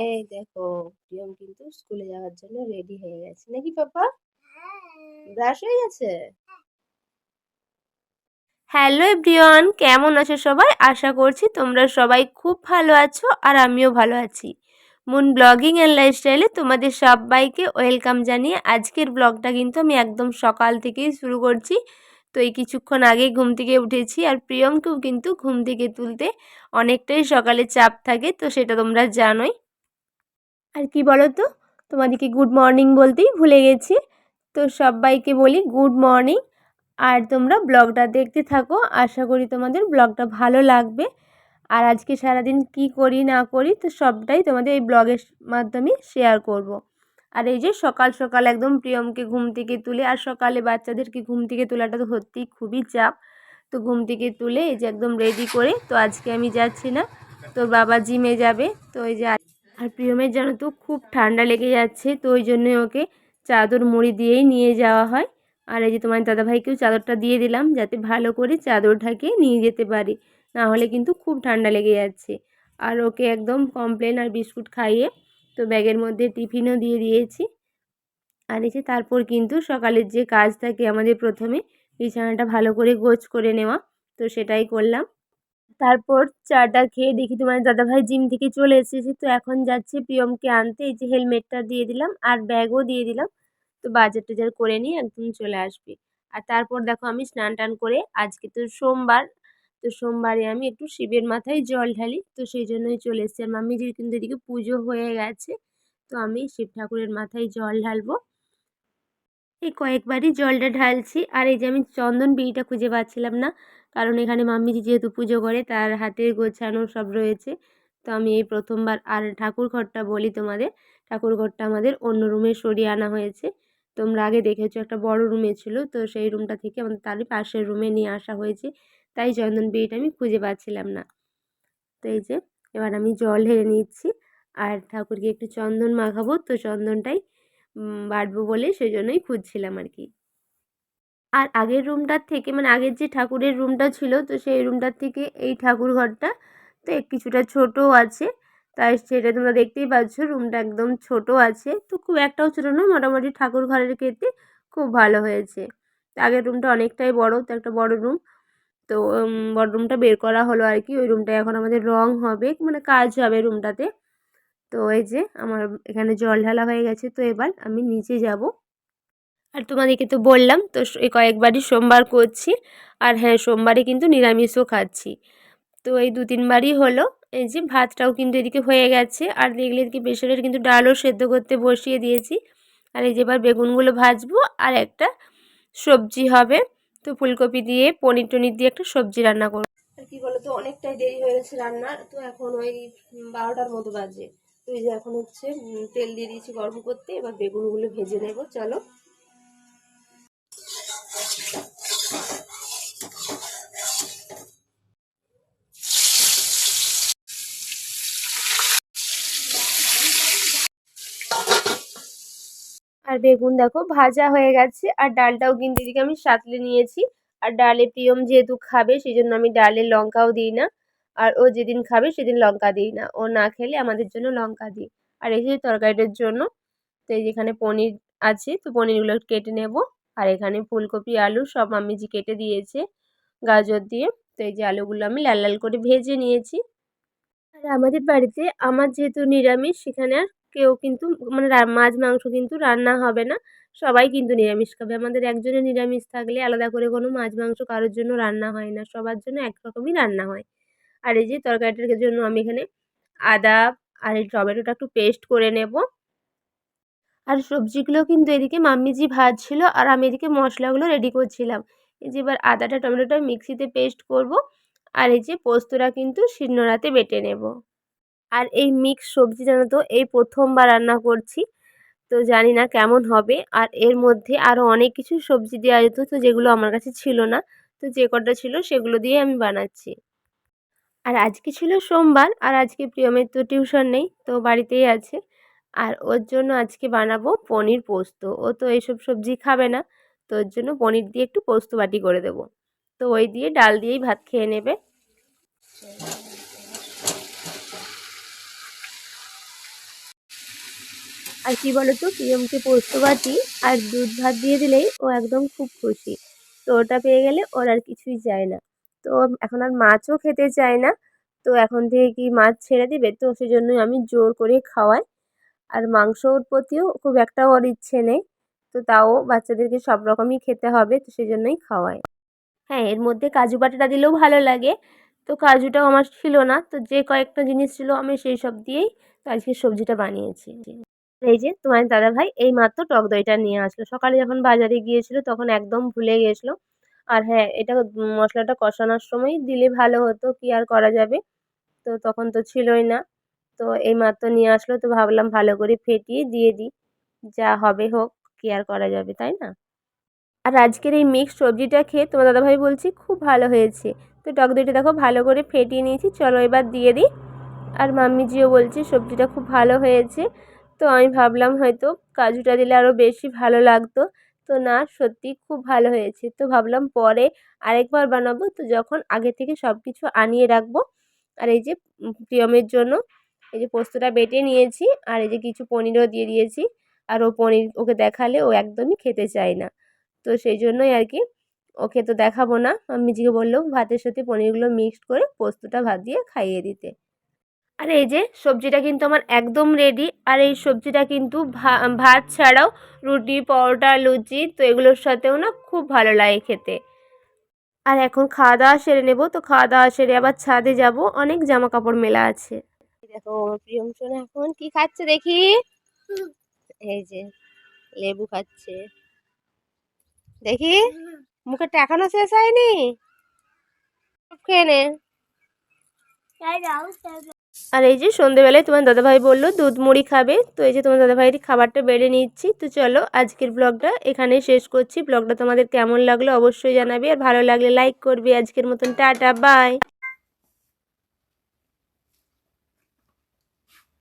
এই দেখো, প্রিয়ম কিন্তু স্কুলে যাওয়ার জন্য রেডি হয়ে গেছে নাকি পাপা? ব্রাশ হয়ে গেছে। হ্যালো এভরিওয়ান, কেমন আছো সবাই? আশা করছি তোমরা সবাই খুব ভালো আছো আর আমিও ভালো আছি। মুন ব্লগিং অ্যান্ড লাইফস্টাইলে তোমাদের সবাইকে ওয়েলকাম জানিয়ে আজকের ব্লগটা কিন্তু আমি একদম সকাল থেকেই শুরু করছি। তো এই কিছুক্ষণ আগেই ঘুম থেকে উঠেছি আর প্রিয়মকেও কিন্তু ঘুম থেকে তুলতে অনেকটাই সকালে চাপ থাকে, তো সেটা তোমরা জানোই। আর কি বলো তো, তোমাদেরকে গুড মর্নিং বলতেই ভুলে গেছি। তো সবাইকে বলি গুড মর্নিং। আর তোমরা ব্লগটা দেখতে থাকো, আশা করি তোমাদের ব্লগটা ভালো লাগবে। আর আজকে সারাদিন কি করি না করি তো সবটাই তোমাদের এই ব্লগের মাধ্যমে শেয়ার করব। আর এই যে সকাল সকাল একদম প্রিয়মকে ঘুম থেকে তুলে, আর সকালে বাচ্চাদেরকে ঘুম থেকে তোলাটা তো সত্যিই খুবই চাপ। তো ঘুম থেকে তুলে এই যে একদম রেডি করে, তো আজকে আমি যাচ্ছি না, তোর বাবা জিমে যাবে। তো এই যে আর প্রিয়মের জানো তো খুব ঠান্ডা লেগে যাচ্ছে, তো ওই জন্য ওকে চাদর মুড়ি দিয়েই নিয়ে যাওয়া হয়। আর এই যে তোমার দাদাভাইকেও চাদরটা দিয়ে দিলাম যাতে ভালো করে চাদর ঢাকে নিয়ে যেতে পারি, না হলে কিন্তু খুব ঠান্ডা লেগে যাচ্ছে। আর ওকে একদম কমপ্লেন আর বিস্কুট খাইয়ে তো ব্যাগের মধ্যে টিফিনও দিয়ে দিয়েছি। আর এই যে তারপর কিন্তু সকালের যে কাজ থাকে আমাদের, প্রথমে বিছানাটা ভালো করে গোছ করে নেওয়া, তো সেটাই করলাম। তারপর চাটা খেয়ে দেখি তোমার দাদাভাই জিম থেকে চলে এসেছে, তো এখন যাচ্ছে প্রিয়মকে আনতে। এই যে হেলমেটটা দিয়ে দিলাম আর ব্যাগও দিয়ে দিলাম, তো বাজার টাজার করে নিয়ে একদম চলে আসবে। আর তারপর দেখো আমি স্নান টান করে, আজকে তো সোমবার, তো সোমবারে আমি একটু শিবের মাথায় জল ঢালি, তো সেই জন্যই চলে এসেছি। আর মাম্মিজির কিন্তু এদিকে পুজো হয়ে গেছে, তো আমি শিব ঠাকুরের মাথায় জল ঢালবো। এই কয়েকবারই জলটা ঢালছি। আর এই যে আমি চন্দন বিড়িটা খুঁজে পাচ্ছিলাম না, কারণ এখানে মাম্মিজি যেহেতু পুজো করে তার হাতের গোছানো সব রয়েছে। তো আমি এই প্রথমবার, আর ঠাকুর ঘরটা বলি তোমাদের, ঠাকুর ঘরটা আমাদের অন্য রুমে সরিয়ে আনা হয়েছে। তোমরা আগে দেখেছো একটা বড় রুমে ছিল, তো সেই রুমটা থেকে আমাদের তারই পাশের রুমে নিয়ে আসা হয়েছে, তাই চন্দন বিড়িটা আমি খুঁজে পাচ্ছিলাম না। তো এই যে এবার আমি জল ঢেলে নিচ্ছি আর ঠাকুরকে একটু চন্দন মাখাবো, তো চন্দনটাই বাটবো বলে সেই জন্যই খুঁজছিলাম আর কি। আর আগের রুমটার থেকে, মানে আগের যে ঠাকুরের রুমটা ছিল, তো সেই রুমটার থেকে এই ঠাকুর ঘরটা তো কিছুটা ছোটও আছে, তাই সেটা তোমরা দেখতেই পাচ্ছ রুমটা একদম ছোট আছে, তো খুব একটাও ছোটো নয়, মোটামুটি ঠাকুর ঘরের ক্ষেত্রে খুব ভালো হয়েছে। আগের রুমটা অনেকটাই বড়, তো একটা বড় রুম, তো বড় রুমটা বের করা হলো আর কি। ওই রুমটায় এখন আমাদের রং হবে, মানে কাজ হবে রুমটাতে। তো এই যে আমার এখানে জল ঢালা হয়ে গেছে, তো এবার আমি নিচে যাব। আর তোমাদেরকে তো বললাম তো এই কয়েকবারই সোমবার করছি, আর হ্যাঁ সোমবারে কিন্তু নিরামিষও খাচ্ছি। তো এই 2-3 বারই হলো। এই যে ভাতটাও কিন্তু এদিকে হয়ে গেছে, আর দেখলে এদিকে বেসনের কিন্তু ডালও সেদ্ধ করতে বসিয়ে দিয়েছি। আর এই যে এবার বেগুনগুলো ভাজবো আর একটা সবজি হবে, তো ফুলকপি দিয়ে পনির টনির দিয়ে একটা সবজি রান্না করবো। আর কি বলতো, অনেকটাই দেরি হয়ে গেছে রান্নার, তো এখন ওই 12টার মতো বাজে। তো এই যে এখন হচ্ছে তেল দিয়ে দিয়েছি গরম করতে, এবার বেগুনগুলো ভেজে নেবো, চলো। আর বেগুন দেখো ভাজা হয়ে গেছে, আর ডালটাও কিন্তু এদিকে আমি সাঁতলে নিয়েছি। আর ডালে প্রিয়ম যেহেতু খাবে সেই জন্য আমি ডালে লঙ্কাও দিই না, আর ও যেদিন খাবে সেদিন লঙ্কা দিই না, ও না খেলে আমাদের জন্য লঙ্কা দিই। আর এই যে তরকারিটার জন্য, তো এই যেখানে পনির আছে, তো পনিরগুলো কেটে নেব। আর এখানে ফুলকপি আলু সব মাম্মিজি কেটে দিয়েছে গাজর দিয়ে, তো এই যে আলুগুলো আমি লাল লাল করে ভেজে নিয়েছি। আর আমাদের বাড়িতে আমার যেহেতু নিরামিষ, সেখানে আর কেউ কিন্তু, মানে মাছ মাংস কিন্তু রান্না হবে না, সবাই কিন্তু নিরামিষ খাবে। আমাদের একজনের নিরামিষ থাকলে আলাদা করে কোনো মাছ মাংস কারোর জন্য রান্না হয় না, সবার জন্য একরকমই রান্না হয়। আর এই যে তরকারিটার জন্য আমি এখানে আদা আর এই টমেটোটা একটু পেস্ট করে নেব। আর সবজিগুলো কিন্তু এদিকে মাম্মিজি ভাজছিল আর আমি এদিকে মশলাগুলো রেডি করছিলাম। এই যে এবার আদাটা টমেটোটা মিক্সিতে পেস্ট করব, আর এই যে পোস্তটা কিন্তু শিলনোড়াতে বেটে নেব। আর এই মিক্স সবজি জানো তো এই প্রথমবার রান্না করছি, তো জানি না কেমন হবে। আর এর মধ্যে আরও অনেক কিছু সবজি দেওয়া যেত, তো যেগুলো আমার কাছে ছিল না, তো যে কটা ছিল সেগুলো দিয়ে আমি বানাচ্ছি। আর আজকে ছিল সোমবার, আর আজকে প্রিয়মের তো টিউশন নেই, তো বাড়িতেই আছে। আর ওর জন্য আজকে বানাবো পনির পোস্ত, ও তো এইসব সবজি খাবে না, তো ওর জন্য পনির দিয়ে একটু পোস্ত বাটি করে দেবো, তো ওই দিয়ে ডাল দিয়েই ভাত খেয়ে নেবে। আর কি বলতো, প্রিয়মকে পোস্ত বাটি আর দুধ ভাত দিয়ে দিলেই ও একদম খুব খুশি। তো ওটা পেয়ে গেলে ওর আর কিছুই চায় না। তো এখন আর মাছও খেতে চায় না। তো এখন থেকে কি মাছ ছেড়ে দিবে, তো সেজন্যই আমি জোর করে খাওয়াই। আর মাংসর প্রতিও খুব একটা ওর ইচ্ছে নেই। তো তাও বাচ্চাদেরকে সব রকমই খেতে হবে, তো সেজন্যই খাওয়াই। হ্যাঁ, এর মধ্যে কাজু বাটাটা দিলেও ভালো লাগে। তো কাজুটাও আমার ছিল না, তো যে কয়েকটা জিনিস ছিল আমি সেই সব দিয়েই তো আজকে সবজিটা বানিয়েছি। এই যে তোমার দাদাভাই এইমাত্র টক দইটা নিয়ে আসলো। সকালে যখন বাজারে গিয়েছিল তখন একদম ভুলে গিয়েছিল। আর হ্যাঁ, এটা মশলাটা কষানোর সময় দিলে ভালো হতো, কি আর করা যাবে। তো তখন তো ছিলই না। তো এইমাত্র নিয়ে আসলো, তো ভাবলাম ভালো করে ফেটিয়ে দিয়ে দিই। যা হবে হোক, কি আর করা যাবে, তাই না? আর আজকের এই মিক্সড সবজিটা খেয়ে তোমার দাদাভাই বলছে খুব ভালো হয়েছে। তো টক দইটা দেখো ভালো করে ফেটিয়ে নিয়েছি, চলো এবার দিয়ে দিই। আর মাম্মিজিও বলছে সবজিটা খুব ভালো হয়েছে। তো আমি ভাবলাম হয়তো কাজুটা দিলে আরও বেশি ভালো লাগতো। তো না, সত্যিই খুব ভালো হয়েছে। তো ভাবলাম পরে আরেকবার বানাবো, তো যখন আগে থেকে সব কিছু আনিয়ে রাখবো। আর এই যে প্রিয়মের জন্য এই যে পোস্তটা বেটে নিয়েছি, আর এই যে কিছু পনিরও দিয়ে দিয়েছি। আর ও পনির ওকে দেখালে ও একদমই খেতে চায় না। তো সেই জন্যই আর কি ওকে তো দেখাবো না। মাম্মিজিকে বললাম ভাতের সাথে পনিরগুলো মিক্সড করে পোস্তটা ভাত দিয়ে খাইয়ে দিতে। আর এই যে সবজিটা কিন্তু আমার একদম রেডি। আর এই সবজিটা কিন্তু ভাত ছাড়াও রুটি, পরোটা, লুচি, তো এগুলোর সাথেও না খুব ভালো লাগে খেতে। আর এখন খাওয়া দাওয়া সেরে নেবো, তো খাওয়া দাওয়া সেরে আবার ছাদে যাব, অনেক জামা কাপড় মেলা আছে। দেখো আমার প্রিয়ম সোনা এখন কি খাচ্ছে দেখি। এই যে লেবু খাচ্ছে, দেখি মুখেরটা এখনো শেষ হয়নি, খেয়ে নে। আর এই যে সন্ধেবেলায় তোমার দাদাভাই বললো দুধ মুড়ি খাবে, তো এই যে তোমার দাদাভাইয়ের খাবারটা বেড়ে নিচ্ছি। তো চলো আজকের ব্লগটা এখানেই শেষ করছি। ব্লগটা তোমাদের কেমন লাগলো অবশ্যই জানাবে, আর ভালো লাগলে লাইক করবে। আজকের মতন tata, bye.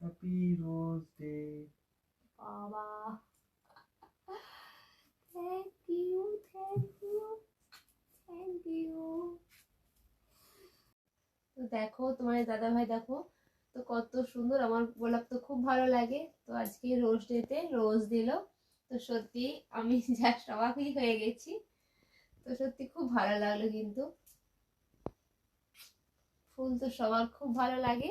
Happy rose day বাবা। Thank you, thank you, thank you. তো দেখো তোমার দাদাভাই দেখো তো কত সুন্দর, আমার গোলাপ তো খুব ভালো লাগে। তো আজকে রোজ ডেতে রোজ দিল। তো সত্যি আমি জাস্ট অবাকই হয়ে গেছি। তো সত্যি খুব ভালো লাগলো কিন্তু। ফুল তো সবার খুব ভালো লাগে,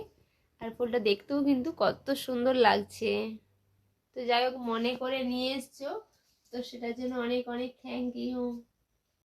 আর ফুলটা দেখতেও কিন্তু কত সুন্দর লাগছে। তো যাই হোক, মনে করে নিয়ে এসছো, তো সেটার জন্য অনেক অনেক থ্যাংক ইউ।